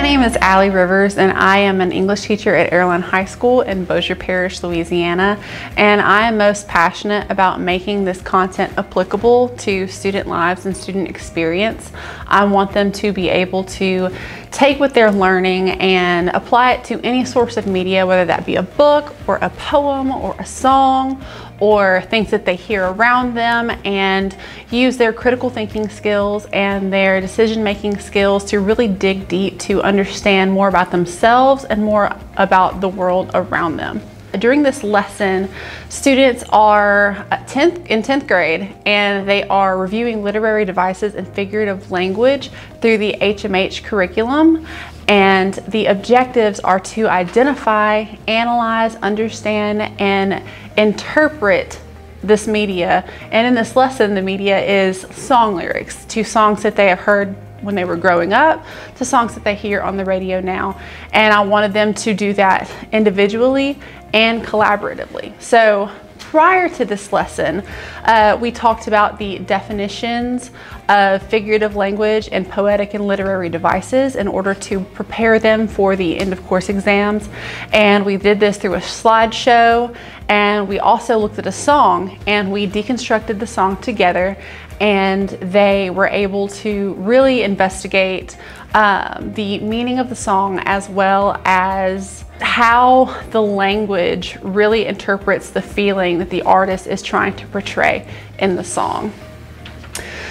My name is Allie Rivers, and I am an English teacher at Airline High School in Bossier Parish, Louisiana, and I am most passionate about making this content applicable to student lives and student experience. I want them to be able to take what they're learning and apply it to any source of media, whether that be a book or a poem or a song or things that they hear around them, and use their critical thinking skills and their decision-making skills to really dig deep to understand more about themselves and more about the world around them. During this lesson, students are in 10th grade, and they are reviewing literary devices and figurative language through the HMH curriculum. And the objectives are to identify, analyze, understand, and interpret this media. And in this lesson, the media is song lyrics to songs that they have heard when they were growing up, to songs that they hear on the radio now. And I wanted them to do that individually and collaboratively. So prior to this lesson, we talked about the definitions of figurative language and poetic and literary devices in order to prepare them for the end of course exams. And we did this through a slideshow, and we also looked at a song and we deconstructed the song together, and they were able to really investigate the meaning of the song, as well as how the language really interprets the feeling that the artist is trying to portray in the song.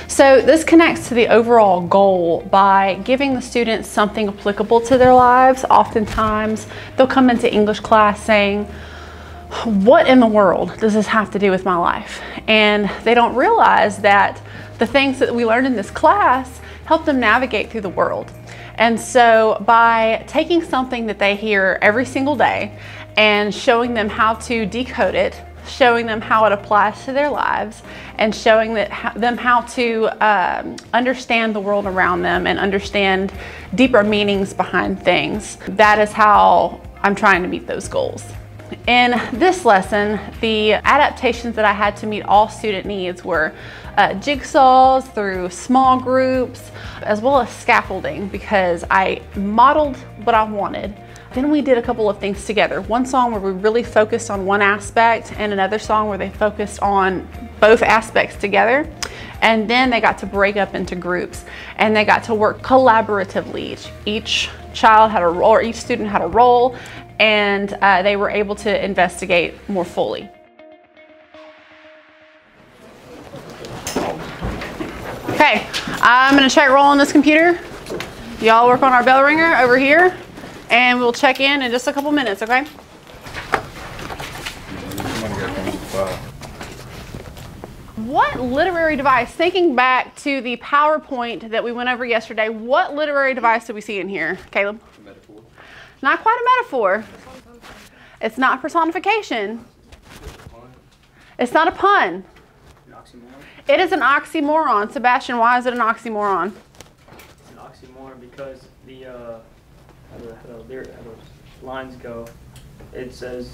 So this connects to the overall goal by giving the students something applicable to their lives. Oftentimes they'll come into English class saying, what in the world does this have to do with my life? And they don't realize that the things that we learned in this class help them navigate through the world. And so by taking something that they hear every single day and showing them how to decode it, showing them how it applies to their lives, and showing them how to understand the world around them and understand deeper meanings behind things, that is how I'm trying to meet those goals. In this lesson, the adaptations that I had to meet all student needs were jigsaws through small groups, as well as scaffolding, because I modeled what I wanted. Then we did a couple of things together. One song where we really focused on one aspect, and another song where they focused on both aspects together. And then they got to break up into groups, and they got to work collaboratively. Each child had a role, or each student had a role, and they were able to investigate more fully. Okay, I'm gonna check roll on this computer. Y'all work on our bell ringer over here, and we'll check in just a couple minutes, okay? What literary device, thinking back to the PowerPoint that we went over yesterday, what literary device did we see in here, Caleb? A metaphor. Not quite a metaphor. It's not personification. It's not a pun. An oxymoron? It is an oxymoron. Sebastian, why is it an oxymoron? It's an oxymoron because how the lines go, it says,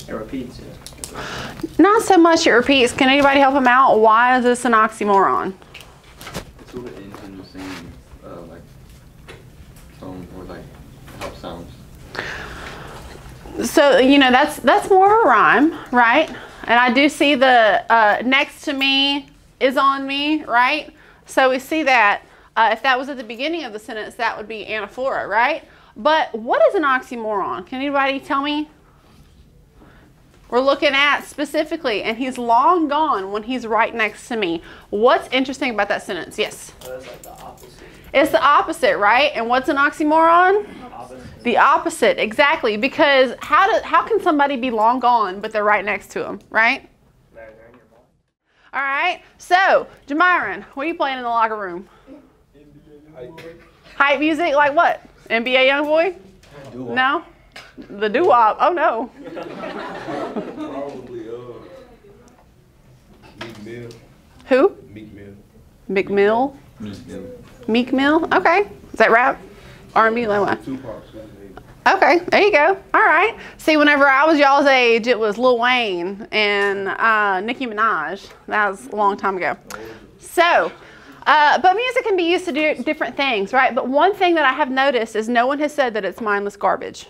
it repeats it. Not so much it repeats. Can anybody help him out? Why is this an oxymoron? It sort of ends in the same like tone or like help sounds. So, you know, that's more of a rhyme, right? And I do see the next to me is on me, right? So we see that. If that was at the beginning of the sentence, that would be anaphora, right? But what is an oxymoron? Can anybody tell me? We're looking at specifically, and he's long gone when he's right next to me. What's interesting about that sentence? Yes? That's like the opposite. It's the opposite, right? And what's an oxymoron? Opposite. The opposite, exactly. Because how can somebody be long gone, but they're right next to him, right? They're in your mind. All right. So, Jamiron, what are you playing in the locker room? Hype music, like what? NBA Youngboy? No? The doo-wop. Oh no. Probably Meek Mill. Who? Meek Mill. Meek Mill? Meek Mill. Meek Mill? Okay. Is that rap? R&B? Like what? Tupac. Okay, there you go. All right. See, whenever I was y'all's age, it was Lil Wayne and Nicki Minaj. That was a long time ago. So, But music can be used to do different things, right? But one thing that I have noticed is no one has said that it's mindless garbage.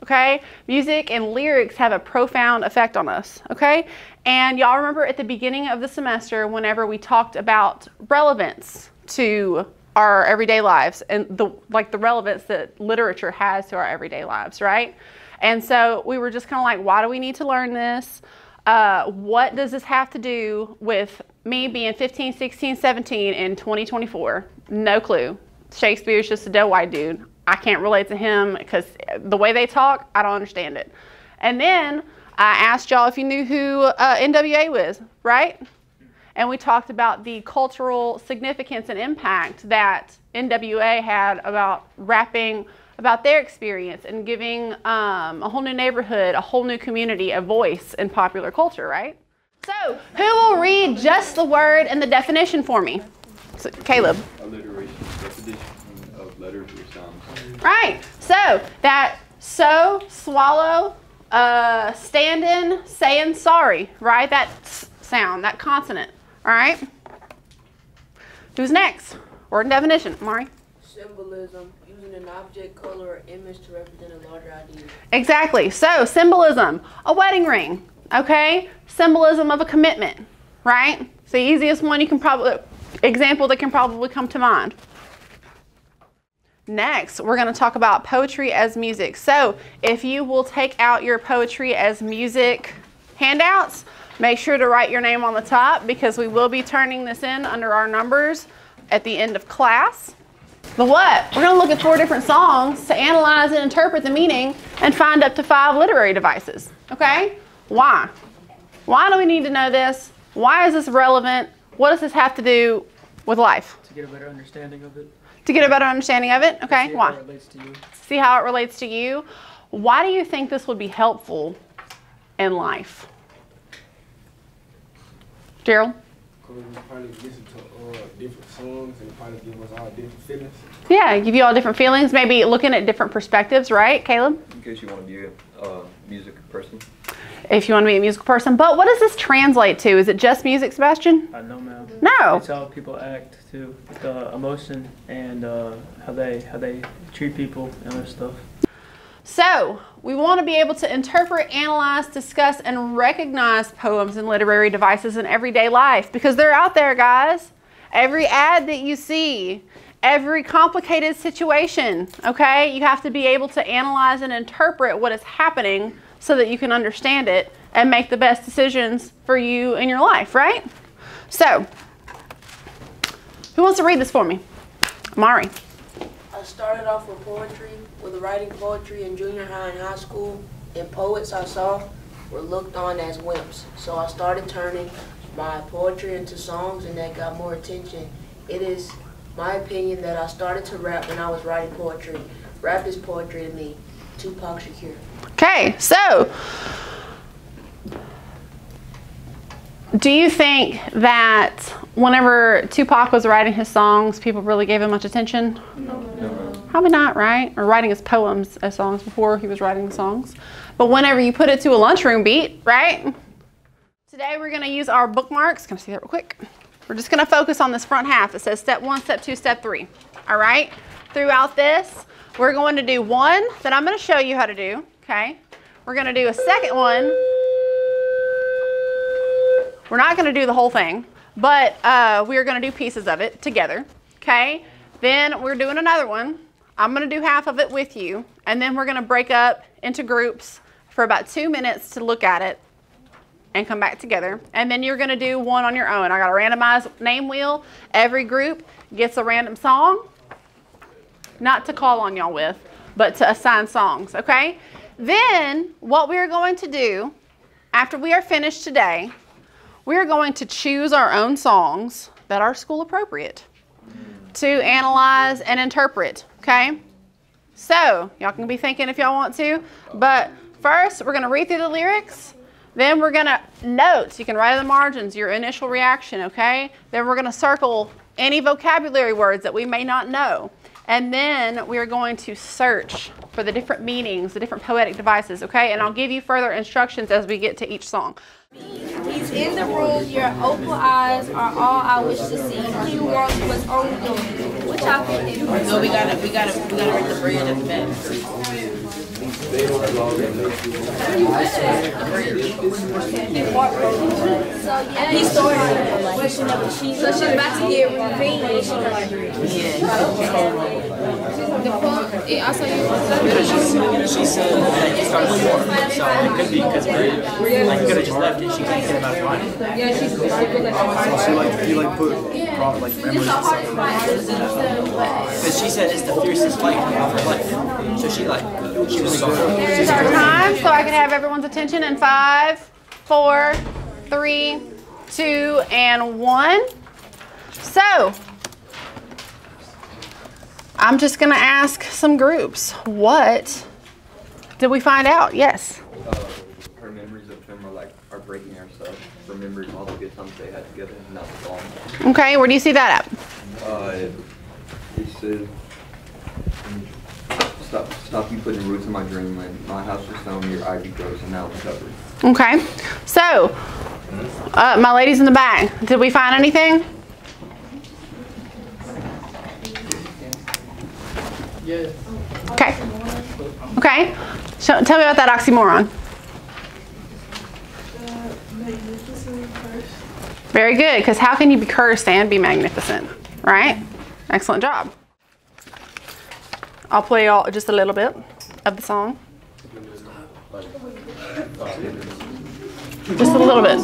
Okay? Music and lyrics have a profound effect on us, okay? And y'all remember at the beginning of the semester whenever we talked about relevance to our everyday lives and the relevance that literature has to our everyday lives, right? And so we were just kind of like, why do we need to learn this? What does this have to do with me being 15, 16, 17 in 2024? No clue. Shakespeare's just a doe white dude. I can't relate to him because the way they talk, I don't understand it. And then I asked y'all if you knew who NWA was, right? And we talked about the cultural significance and impact that NWA had about rapping about their experience and giving a whole new neighborhood, a whole new community a voice in popular culture, right? So, who will read just the word and the definition for me? So, Caleb. Alliteration, definition of letters or sounds. Right. So, that so, swallow, standing, saying sorry, right? That sound, that consonant, all right? Who's next? Word and definition, Mari. Symbolism, using an object, color, or image to represent a larger idea. Exactly. So, symbolism, a wedding ring, okay? Symbolism of a commitment, right? It's the easiest one you can probably, example that can probably come to mind. Next, we're going to talk about poetry as music. So, if you will take out your poetry as music handouts, make sure to write your name on the top because we will be turning this in under our numbers at the end of class. But what? We're going to look at 4 different songs to analyze and interpret the meaning and find up to 5 literary devices. Okay? Why? Why do we need to know this? Why is this relevant? What does this have to do with life? To get a better understanding of it. To get a better understanding of it? Okay, See why? how it relates to you. See how it relates to you. Why do you think this would be helpful in life? Gerald? Because we probably listen to different songs and probably give us all different feelings. Yeah, give you all different feelings, maybe looking at different perspectives, right, Caleb? In case you want to be a music person. If you want to be a musical person. But what does this translate to? Is it just music, Sebastian? No, ma'am. No. It's how people act too, with emotion and how they treat people and other stuff. So, we want to be able to interpret, analyze, discuss, and recognize poems and literary devices in everyday life because they're out there, guys. Every ad that you see, every complicated situation, okay? You have to be able to analyze and interpret what is happening so that you can understand it and make the best decisions for you in your life, right? So, who wants to read this for me? Mari. I started off with poetry, with writing poetry in junior high and high school, and poets I saw were looked on as wimps. So I started turning my poetry into songs, and that got more attention. It is my opinion that I started to rap when I was writing poetry. Rap is poetry to me. Tupac Shakur. Okay, so do you think that whenever Tupac was writing his songs, people really gave him much attention? No. Probably not, right? Or writing his poems as songs before he was writing the songs. But whenever you put it to a lunchroom beat, right? Today we're going to use our bookmarks. Can I see that real quick? We're just going to focus on this front half. It says step 1, step 2, step 3. All right? Throughout this, we're going to do one that I'm going to show you how to do. Okay? We're going to do a second one. We're not going to do the whole thing, but we're going to do pieces of it together. Okay? Then we're doing another one. I'm going to do half of it with you, and then we're going to break up into groups for about 2 minutes to look at it and come back together. And then you're going to do one on your own. I got a randomized name wheel. Every group gets a random song, not to call on y'all with, but to assign songs, okay? Then what we're going to do after we are finished today, we're going to choose our own songs that are school appropriate to analyze and interpret, okay? So, y'all can be thinking if y'all want to, but first we're going to read through the lyrics, then we're going to note, you can write in the margins your initial reaction, okay? Then we're going to circle any vocabulary words that we may not know. And then we are going to search for the different meanings, the different poetic devices, okay? And I'll give you further instructions as we get to each song. He's in the room, your opal eyes are all I wish to see. He wants what's on the door. Which outfit do you want? No, we gotta bring the bread and the back. So yeah, he started. So she's about to get revenge. The punk, also She said that you started before, so it could be because like you could have just left it. She couldn't get about finding. yeah, she's So you put memories and stuff. Because she said it's the fiercest fight of her life. So she was so. Here's our time, so I can have everyone's attention in 5, 4, 3, 2, and 1. So, I'm just gonna ask some groups, what did we find out? Yes. Her memories of them are breaking her, so remembering all the good times they had together and not the song. Okay, where do you see that It said, stop you putting roots in my dreamland. My house was stone, your ivy grows, and now it's covered. at? Okay, so, my ladies in the back, did we find anything? Yes. Okay. Okay. So, tell me about that oxymoron. Very good, because how can you be cursed and be magnificent, right? Excellent job. I'll play y'all just a little bit of the song. Just a little bit.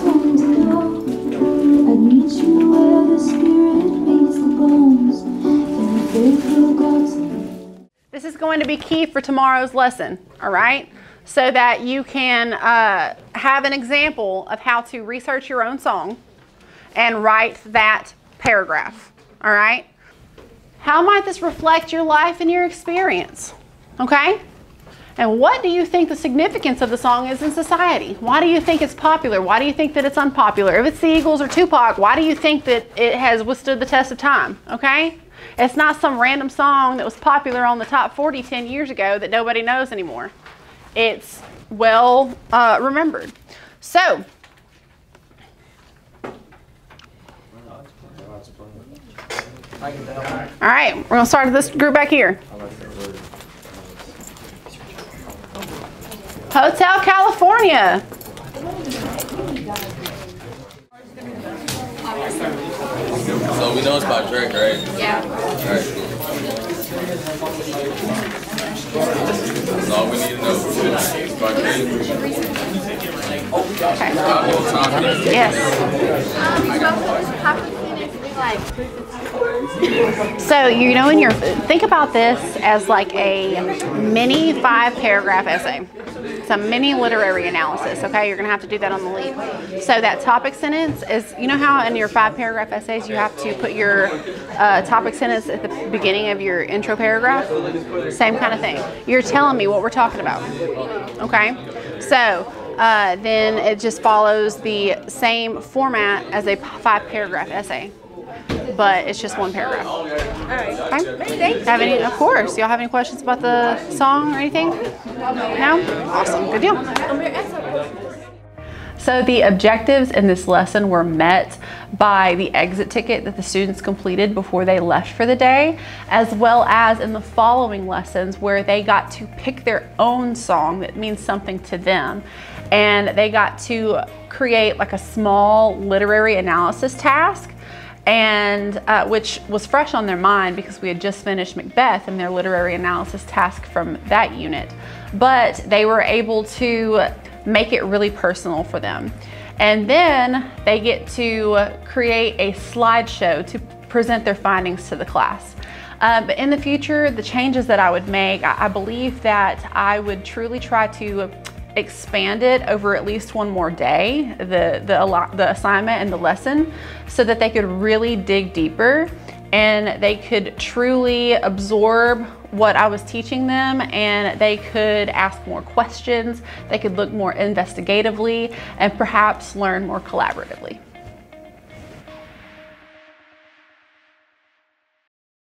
This is going to be key for tomorrow's lesson, all right? So that you can have an example of how to research your own song and write that paragraph, all right? How might this reflect your life and your experience, okay? And what do you think the significance of the song is in society? Why do you think it's popular? Why do you think that it's unpopular? If it's the Eagles or Tupac, why do you think that it has withstood the test of time, okay? It's not some random song that was popular on the top 40 10 years ago that nobody knows anymore. It's well remembered. So, all right, we're gonna start this group back here. Hotel California. So we know it's about Drake, right? yeah. Alright, cool. That's all we need to know. It's about Drake. Okay. Yes. So, you know, think about this as like a mini 5-paragraph essay. It's a mini literary analysis, okay? You're gonna have to do that on the lead. So that topic sentence is, you know how in your 5-paragraph essays you have to put your topic sentence at the beginning of your intro paragraph? Same kind of thing. You're telling me what we're talking about, okay? So then it just follows the same format as a 5-paragraph essay, but it's just 1 paragraph. All right. Okay. Have any? Of course. Y'all have any questions about the song or anything? No? Awesome. Good deal. So the objectives in this lesson were met by the exit ticket that the students completed before they left for the day, as well as in the following lessons where they got to pick their own song that means something to them. And they got to create like a small literary analysis task, and which was fresh on their mind because we had just finished Macbeth and their literary analysis task from that unit. But they were able to make it really personal for them. And then they get to create a slideshow to present their findings to the class. But in the future, the changes that I would make, I believe that I would truly try to expand it over at least 1 more day, the assignment and the lesson, so that they could really dig deeper and they could truly absorb what I was teaching them, and they could ask more questions, they could look more investigatively, and perhaps learn more collaboratively.